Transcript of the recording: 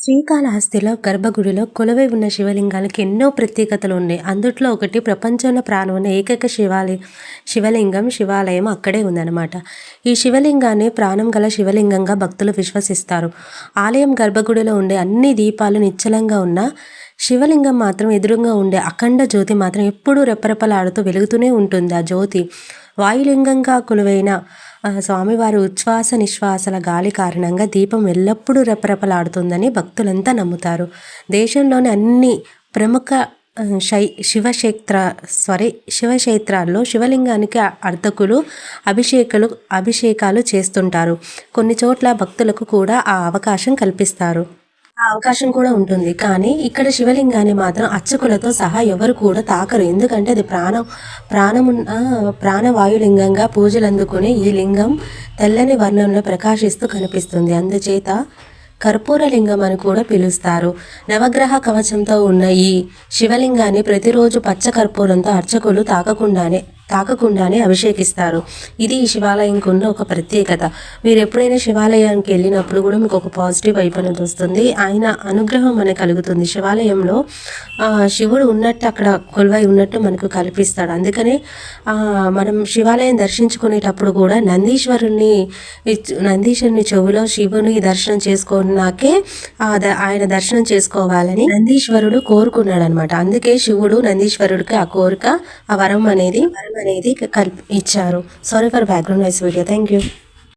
శ్రీకాళహస్తిలో గర్భగుడిలో కొలువై ఉన్న శివలింగానికి ఎన్నో ప్రత్యేకతలు ఉన్నాయి. అందుట్లో ఒకటి ప్రపంచంలో ప్రాణం ఉన్న ఏకైక శివలింగం శివాలయం అక్కడే ఉందన్నమాట. ఈ శివలింగాన్ని ప్రాణం గల శివలింగంగా భక్తులు విశ్వసిస్తారు. ఆలయం గర్భగుడిలో ఉండే అన్ని దీపాలు నిశ్చలంగా ఉన్న శివలింగం మాత్రం ఎదురుగా ఉండే అఖండ జ్యోతి మాత్రం ఎప్పుడూ రెపరెపలాడుతూ వెలుగుతూనే ఉంటుంది. ఆ జ్యోతి వాయులింగంగా కొలువైన స్వామివారి ఉచ్ఛ్వాస నిశ్వాసల గాలి కారణంగా దీపం ఎల్లప్పుడూ రెపరెపలాడుతుందని భక్తులంతా నమ్ముతారు. దేశంలోని అన్ని ప్రముఖ శివక్షేత్రాల్లో శివలింగానికి అర్చకులు అభిషేకాలు చేస్తుంటారు. కొన్ని చోట్ల భక్తులకు కూడా ఆ అవకాశం కల్పిస్తారు. ఆ అవకాశం కూడా ఉంటుంది. కానీ ఇక్కడ శివలింగాన్ని మాత్రం అర్చకులతో సహా ఎవరు కూడా తాకరు. ఎందుకంటే అది ప్రాణవాయులింగంగా పూజలు అందుకునే ఈ లింగం తెల్లని వర్ణంలో ప్రకాశిస్తూ కనిపిస్తుంది. అందుచేత కర్పూర లింగం అని కూడా పిలుస్తారు. నవగ్రహ కవచంతో ఉన్న ఈ శివలింగాన్ని ప్రతిరోజు పచ్చ కర్పూరంతో అర్చకులు తాకకుండానే అభిషేకిస్తారు. ఇది ఈ శివాలయంకు ఉన్న ఒక ప్రత్యేకత. మీరు ఎప్పుడైనా శివాలయానికి వెళ్ళినప్పుడు కూడా మీకు ఒక పాజిటివ్ వైబ్ అనేది వస్తుంది. ఆయన అనుగ్రహం మనకు కలుగుతుంది. శివాలయంలో శివుడు ఉన్నట్టు అక్కడ కొలువై ఉన్నట్టు మనకు కల్పిస్తాడు. అందుకనే మనం శివాలయం దర్శించుకునేటప్పుడు కూడా నందీశ్వరుని చెవులో శివుని దర్శనం చేసుకున్నాకే ఆయన దర్శనం చేసుకోవాలని నందీశ్వరుడు కోరుకున్నాడు అనమాట. అందుకే శివుడు నందీశ్వరుడికి ఆ కోరిక, ఆ వరం అనేది ఇచ్చారు. Sorry for background voice video. Thank you.